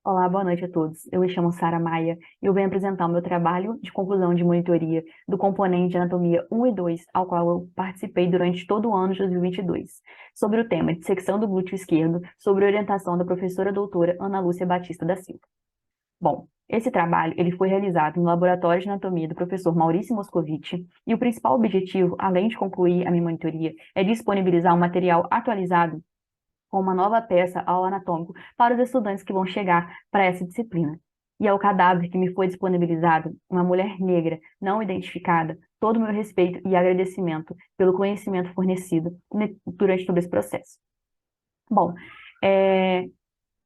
Olá, boa noite a todos. Eu me chamo Sara Maia e eu venho apresentar o meu trabalho de conclusão de monitoria do componente de anatomia 1 e 2, ao qual eu participei durante todo o ano de 2022, sobre o tema dissecção do glúteo esquerdo, sobre orientação da professora doutora Ana Lúcia Batista da Silva. Bom, esse trabalho ele foi realizado no laboratório de anatomia do professor Maurício Moscovici e o principal objetivo, além de concluir a minha monitoria, é disponibilizar um material atualizado com uma nova peça ao anatômico para os estudantes que vão chegar para essa disciplina. E ao cadáver que me foi disponibilizado, uma mulher negra não identificada, todo o meu respeito e agradecimento pelo conhecimento fornecido durante todo esse processo. Bom,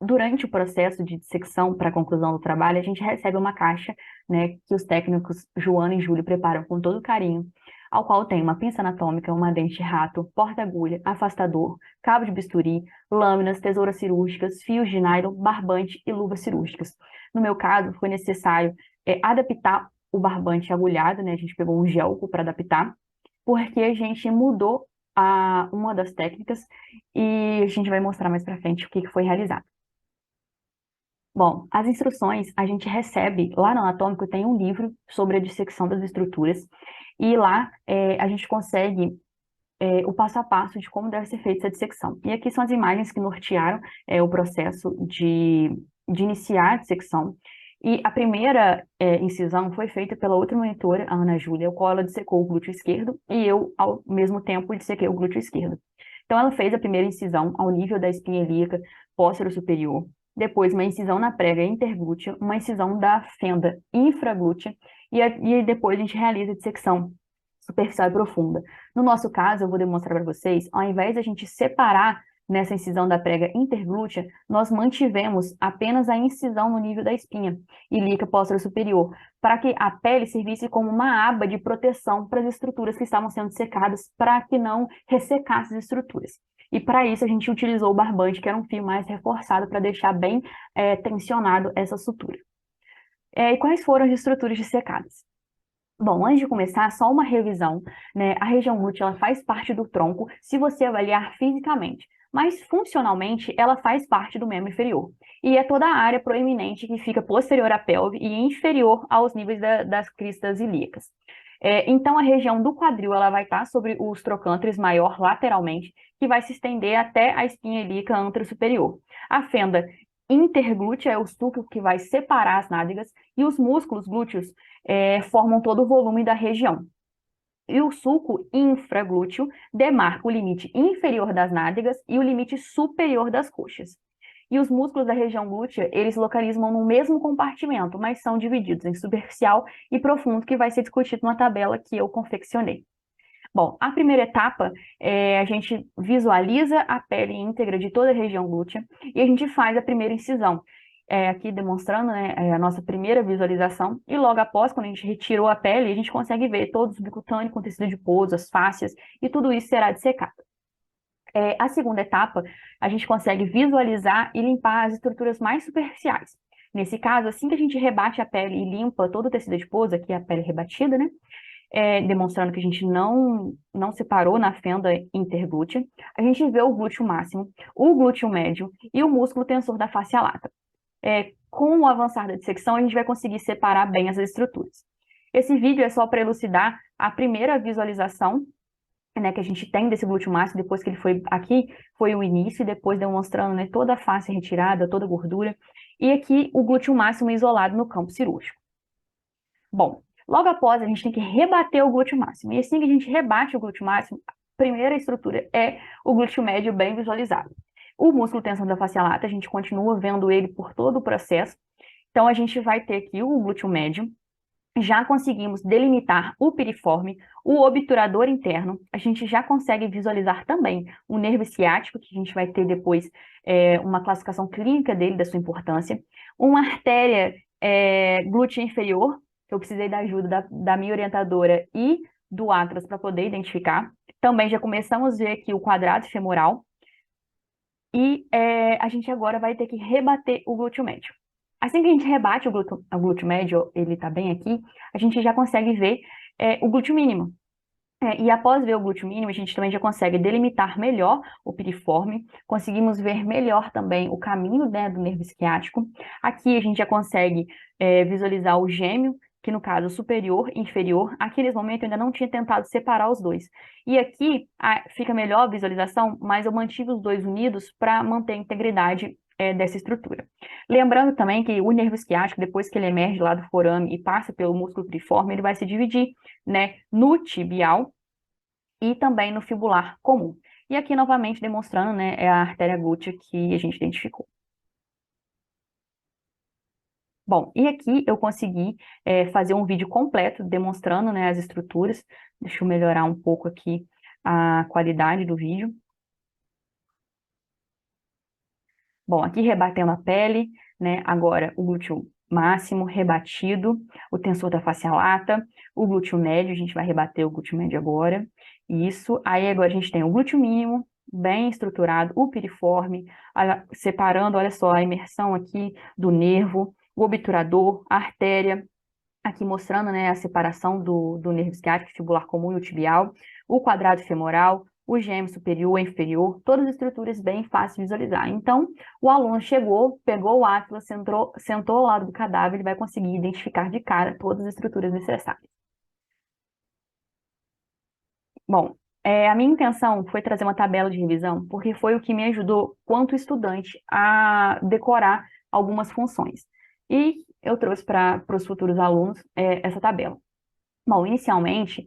durante o processo de dissecção para a conclusão do trabalho, a gente recebe uma caixa, né, que os técnicos Joana e Júlio preparam com todo carinho, ao qual tem uma pinça anatômica, uma dente-rato, porta-agulha, afastador, cabo de bisturi, lâminas, tesouras cirúrgicas, fios de nylon, barbante e luvas cirúrgicas. No meu caso, foi necessário adaptar o barbante agulhado, né, a gente pegou um gelco para adaptar, porque a gente mudou uma das técnicas e a gente vai mostrar mais para frente o que foi realizado. Bom, as instruções a gente recebe lá no anatômico, tem um livro sobre a dissecção das estruturas e lá a gente consegue o passo a passo de como deve ser feita essa dissecção. E aqui são as imagens que nortearam o processo de iniciar a dissecção. E a primeira incisão foi feita pela outra monitora, a Ana Júlia, o qual ela dissecou o glúteo esquerdo e eu, ao mesmo tempo, dissequei o glúteo esquerdo. Então, ela fez a primeira incisão ao nível da espinha ilíaca póstero superior, depois uma incisão na prega interglútea, uma incisão da fenda infraglútea, e depois a gente realiza a dissecção superficial e profunda. No nosso caso, eu vou demonstrar para vocês, ao invés de a gente separar nessa incisão da prega interglútea, nós mantivemos apenas a incisão no nível da espinha ilíaca póstero superior, para que a pele servisse como uma aba de proteção para as estruturas que estavam sendo dissecadas, para que não ressecasse as estruturas. E para isso a gente utilizou o barbante, que era um fio mais reforçado para deixar bem tensionado essa sutura. E quais foram as estruturas dissecadas? Bom, antes de começar, só uma revisão, né? A região glútea ela faz parte do tronco se você avaliar fisicamente, mas funcionalmente ela faz parte do membro inferior. E é toda a área proeminente que fica posterior à pelve e inferior aos níveis das cristas ilíacas. Então, a região do quadril ela vai estar sobre os trocânteres maior lateralmente, que vai se estender até a espinha ilíaca antero-superior. A fenda interglútea é o sulco que vai separar as nádegas, e os músculos glúteos formam todo o volume da região. E o sulco infraglúteo demarca o limite inferior das nádegas e o limite superior das coxas. E os músculos da região glútea, eles localizam no mesmo compartimento, mas são divididos em superficial e profundo, que vai ser discutido na tabela que eu confeccionei. Bom, a primeira etapa, a gente visualiza a pele íntegra de toda a região glútea e a gente faz a primeira incisão. Aqui demonstrando, né, a nossa primeira visualização, e logo após, quando a gente retirou a pele, a gente consegue ver todo o subcutâneo com tecido adiposo, as fáscias, e tudo isso será dissecado. A segunda etapa, a gente consegue visualizar e limpar as estruturas mais superficiais. Nesse caso, assim que a gente rebate a pele e limpa todo o tecido adiposo, aqui é a pele rebatida, né? Demonstrando que a gente não separou na fenda interglútea, a gente vê o glúteo máximo, o glúteo médio e o músculo tensor da face lata. Com o avançar da dissecção, a gente vai conseguir separar bem as estruturas. Esse vídeo é só para elucidar a primeira visualização, né, que a gente tem desse glúteo máximo, depois que ele foi aqui, foi o início, e depois demonstrando, né, toda a face retirada, toda a gordura, e aqui o glúteo máximo isolado no campo cirúrgico. Bom, logo após, a gente tem que rebater o glúteo máximo. E assim que a gente rebate o glúteo máximo, a primeira estrutura é o glúteo médio bem visualizado. O músculo tensor da face lata, a gente continua vendo ele por todo o processo. Então, a gente vai ter aqui o glúteo médio. Já conseguimos delimitar o piriforme, o obturador interno. A gente já consegue visualizar também o nervo ciático, que a gente vai ter depois uma classificação clínica dele, da sua importância. Uma artéria glútea inferior, que eu precisei da ajuda da minha orientadora e do Atlas para poder identificar. Também já começamos a ver aqui o quadrado femoral. E a gente agora vai ter que rebater o glúteo médio. Assim que a gente rebate o glúteo médio, ele está bem aqui, a gente já consegue ver o glúteo mínimo. E após ver o glúteo mínimo, a gente também já consegue delimitar melhor o piriforme, conseguimos ver melhor também o caminho, né, do nervo isquiático. Aqui a gente já consegue visualizar o gêmeo, que no caso superior e inferior. Aqui nesse momento eu ainda não tinha tentado separar os dois. E aqui fica melhor a visualização, mas eu mantive os dois unidos para manter a integridade dessa estrutura. Lembrando também que o nervo isquiático, depois que ele emerge lá do forame e passa pelo músculo piriforme, ele vai se dividir, né, no tibial e também no fibular comum. E aqui, novamente, demonstrando, né, é a artéria glútea que a gente identificou. Bom, e aqui eu consegui fazer um vídeo completo demonstrando, né, as estruturas. Deixa eu melhorar um pouco aqui a qualidade do vídeo. Bom, aqui rebatendo a pele, né? Agora o glúteo máximo rebatido, o tensor da face lata, o glúteo médio, a gente vai rebater o glúteo médio agora. Isso. Aí agora a gente tem o glúteo mínimo, bem estruturado, o piriforme, separando, olha só, a imersão aqui do nervo, o obturador, a artéria, aqui mostrando, né, a separação do nervo isquiático, fibular comum e o tibial, o quadrado femoral, o gêmeo superior e inferior, todas as estruturas bem fáceis de visualizar. Então, o aluno chegou, pegou o atlas, sentou ao lado do cadáver, ele vai conseguir identificar de cara todas as estruturas necessárias. Bom, a minha intenção foi trazer uma tabela de revisão, porque foi o que me ajudou, quanto estudante, a decorar algumas funções. E eu trouxe para os futuros alunos essa tabela. Bom, inicialmente,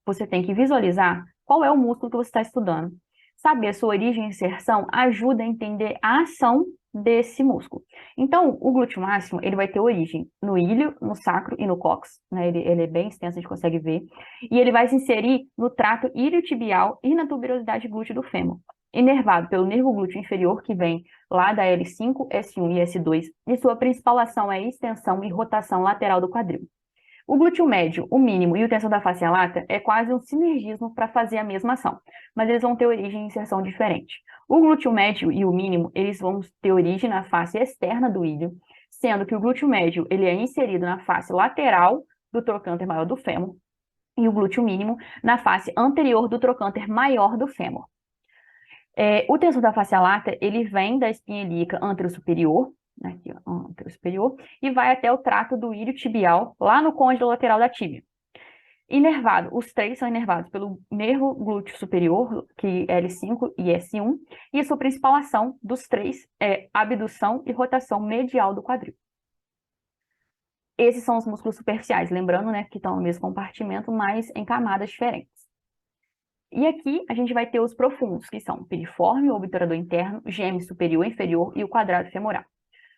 você tem que visualizar qual é o músculo que você está estudando. Saber a sua origem e inserção ajuda a entender a ação desse músculo. Então, o glúteo máximo, ele vai ter origem no ilho, no sacro e no cóccix, né? Ele é bem extenso, a gente consegue ver. E ele vai se inserir no trato iliotibial e na tuberosidade glútea do fêmur. Inervado pelo nervo glúteo inferior, que vem lá da L5, S1 e S2, e sua principal ação é a extensão e rotação lateral do quadril. O glúteo médio, o mínimo e o tensor da face lata é quase um sinergismo para fazer a mesma ação, mas eles vão ter origem e inserção diferente. O glúteo médio e o mínimo, eles vão ter origem na face externa do ilho, sendo que o glúteo médio ele é inserido na face lateral do trocânter maior do fêmur e o glúteo mínimo na face anterior do trocânter maior do fêmur. O tensor da face lata, ele vem da espinha ilíaca anterosuperior, aqui, ó, anterosuperior, e vai até o trato do ilho tibial, lá no côndilo lateral da tíbia. Inervado, os três são inervados pelo nervo glúteo superior, que é L5 e S1, e a sua principal ação dos três é abdução e rotação medial do quadril. Esses são os músculos superficiais, lembrando, né, que estão no mesmo compartimento, mas em camadas diferentes. E aqui a gente vai ter os profundos, que são o piriforme, o obturador interno, gêmeo superior e inferior e o quadrado femoral.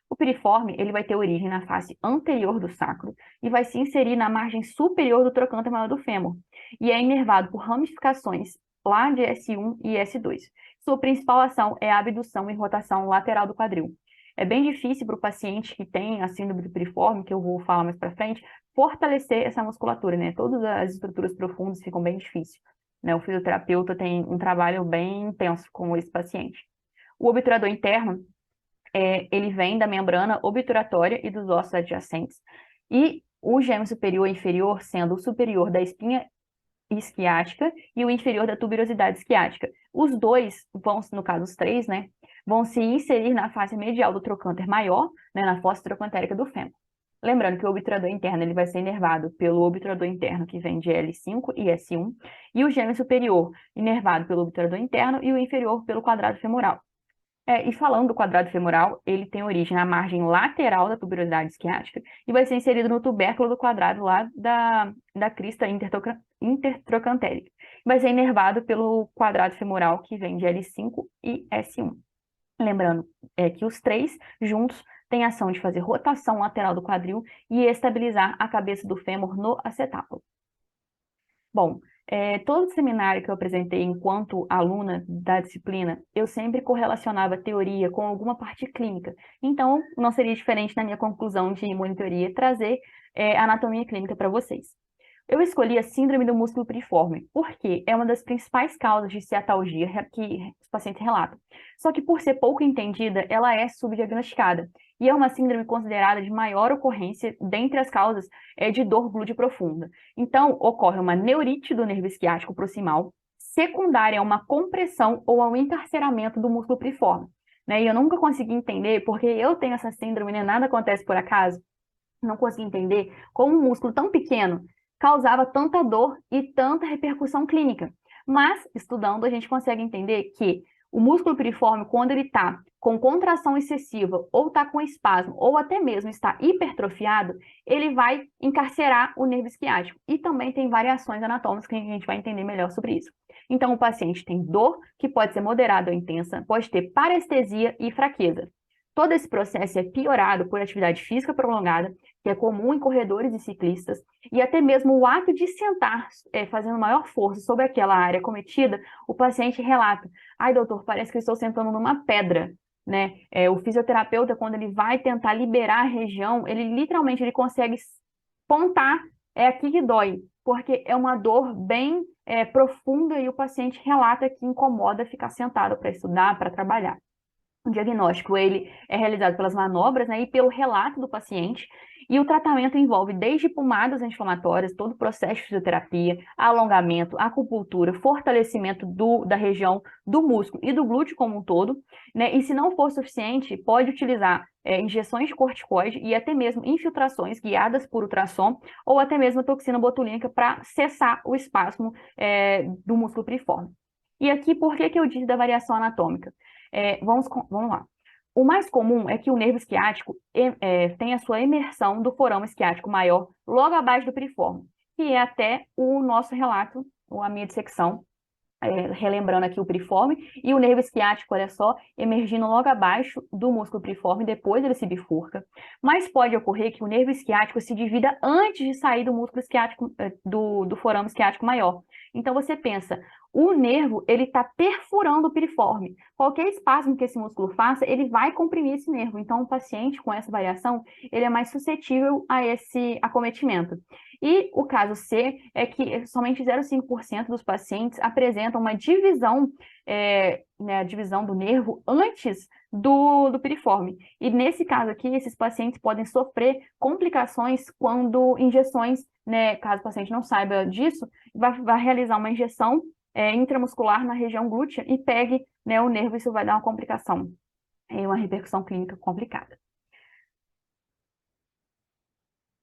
O piriforme ele vai ter origem na face anterior do sacro e vai se inserir na margem superior do trocânter maior do fêmur e é inervado por ramificações lá de S1 e S2. Sua principal ação é a abdução e rotação lateral do quadril. É bem difícil para o paciente que tem a síndrome do piriforme, que eu vou falar mais para frente, fortalecer essa musculatura, né? Todas as estruturas profundas ficam bem difíceis. Né? O fisioterapeuta tem um trabalho bem intenso com esse paciente. O obturador interno, ele vem da membrana obturatória e dos ossos adjacentes, e o gêmeo superior e inferior sendo o superior da espinha isquiática e o inferior da tuberosidade isquiática. Os dois vão, no caso os três, né, vão se inserir na face medial do trocânter maior, né, na fossa trocantérica do fêmur. Lembrando que o obturador interno ele vai ser inervado pelo obturador interno, que vem de L5 e S1, e o gêmeo superior inervado pelo obturador interno e o inferior pelo quadrado femoral. E falando do quadrado femoral, ele tem origem na margem lateral da tuberosidade isquiática e vai ser inserido no tubérculo do quadrado lá da crista intertrocantérica. Vai ser inervado pelo quadrado femoral que vem de L5 e S1. Lembrando que os três juntos têm a ação de fazer rotação lateral do quadril e estabilizar a cabeça do fêmur no acetábulo. Bom, todo seminário que eu apresentei enquanto aluna da disciplina, eu sempre correlacionava teoria com alguma parte clínica. Então, não seria diferente na minha conclusão de monitoria trazer anatomia clínica para vocês. Eu escolhi a síndrome do músculo piriforme, porque é uma das principais causas de ciatalgia que os pacientes relatam. Só que por ser pouco entendida, ela é subdiagnosticada. E é uma síndrome considerada de maior ocorrência dentre as causas de dor glútea profunda. Então, ocorre uma neurite do nervo isquiático proximal, secundária a uma compressão ou ao encarceramento do músculo piriforme. Né? E eu nunca consegui entender, porque eu tenho essa síndrome, né? Nada acontece por acaso, não consegui entender como um músculo tão pequeno causava tanta dor e tanta repercussão clínica. Mas, estudando, a gente consegue entender que o músculo piriforme, quando ele está com contração excessiva, ou está com espasmo, ou até mesmo está hipertrofiado, ele vai encarcerar o nervo isquiático. E também tem variações anatômicas que a gente vai entender melhor sobre isso. Então, o paciente tem dor, que pode ser moderada ou intensa, pode ter parestesia e fraqueza. Todo esse processo é piorado por atividade física prolongada, que é comum em corredores e ciclistas, e até mesmo o ato de sentar, fazendo maior força sobre aquela área cometida, o paciente relata: ai, doutor, parece que eu estou sentando numa pedra. Né? O fisioterapeuta, quando ele vai tentar liberar a região, ele literalmente ele consegue pontar, é aqui que dói, porque é uma dor bem profunda e o paciente relata que incomoda ficar sentado para estudar, para trabalhar. O diagnóstico ele é realizado pelas manobras, né, e pelo relato do paciente, e o tratamento envolve desde pomadas anti-inflamatórias, todo o processo de fisioterapia, alongamento, acupuntura, fortalecimento da região do músculo e do glúteo como um todo, né, e se não for suficiente, pode utilizar injeções de corticoide e até mesmo infiltrações guiadas por ultrassom ou até mesmo toxina botulínica para cessar o espasmo do músculo piriforme. E aqui, por que eu disse da variação anatômica? Vamos lá. O mais comum é que o nervo isquiático tenha a sua imersão do forão isquiático maior logo abaixo do piriforme, que é até o nosso relato, a minha dissecção, relembrando aqui o piriforme, e o nervo isquiático, olha só, emergindo logo abaixo do músculo piriforme, depois ele se bifurca. Mas pode ocorrer que o nervo isquiático se divida antes de sair do músculo isquiático, do forame isquiático maior. Então você pensa, o nervo, ele está perfurando o piriforme. Qualquer espasmo que esse músculo faça, ele vai comprimir esse nervo. Então, o paciente com essa variação, ele é mais suscetível a esse acometimento. E o caso C é que somente 0,5% dos pacientes apresentam uma divisão, né, a divisão do nervo antes do piriforme. E nesse caso aqui, esses pacientes podem sofrer complicações quando injeções, né, caso o paciente não saiba disso, vai realizar uma injeção intramuscular na região glútea e pegue, né, o nervo, isso vai dar uma complicação, uma repercussão clínica complicada.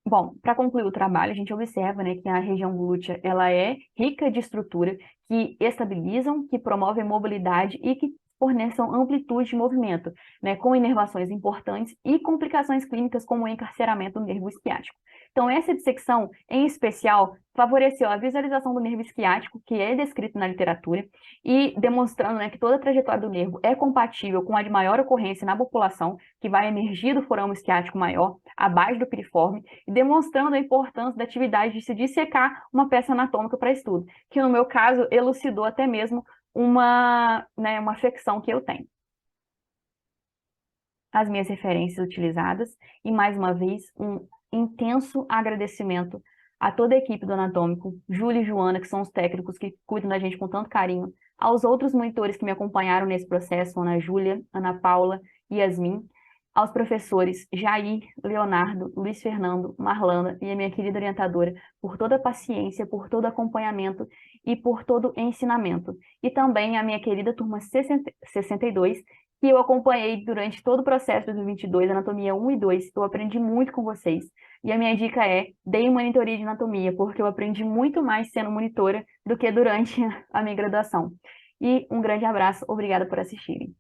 Bom, para concluir o trabalho, a gente observa, né, que a região glútea ela é rica de estrutura que estabilizam, que promovem mobilidade e que forneçam amplitude de movimento, né, com inervações importantes e complicações clínicas como o encarceramento do nervo isquiático. Então, essa dissecção, em especial, favoreceu a visualização do nervo isquiático, que é descrito na literatura, e demonstrando, né, que toda a trajetória do nervo é compatível com a de maior ocorrência na população, que vai emergir do forame isquiático maior, abaixo do piriforme, e demonstrando a importância da atividade de se dissecar uma peça anatômica para estudo, que no meu caso elucidou até mesmo uma flexão que eu tenho. As minhas referências utilizadas, e mais uma vez, um intenso agradecimento a toda a equipe do Anatômico, Júlia e Joana, que são os técnicos que cuidam da gente com tanto carinho, aos outros monitores que me acompanharam nesse processo, Ana Júlia, Ana Paula e Yasmin, aos professores Jair, Leonardo, Luiz Fernando, Marlana e a minha querida orientadora, por toda a paciência, por todo o acompanhamento e por todo o ensinamento. E também a minha querida turma 62, que eu acompanhei durante todo o processo de 2022, Anatomia 1 e 2. Eu aprendi muito com vocês. E a minha dica é, deem monitoria de anatomia, porque eu aprendi muito mais sendo monitora do que durante a minha graduação. E um grande abraço, obrigada por assistirem.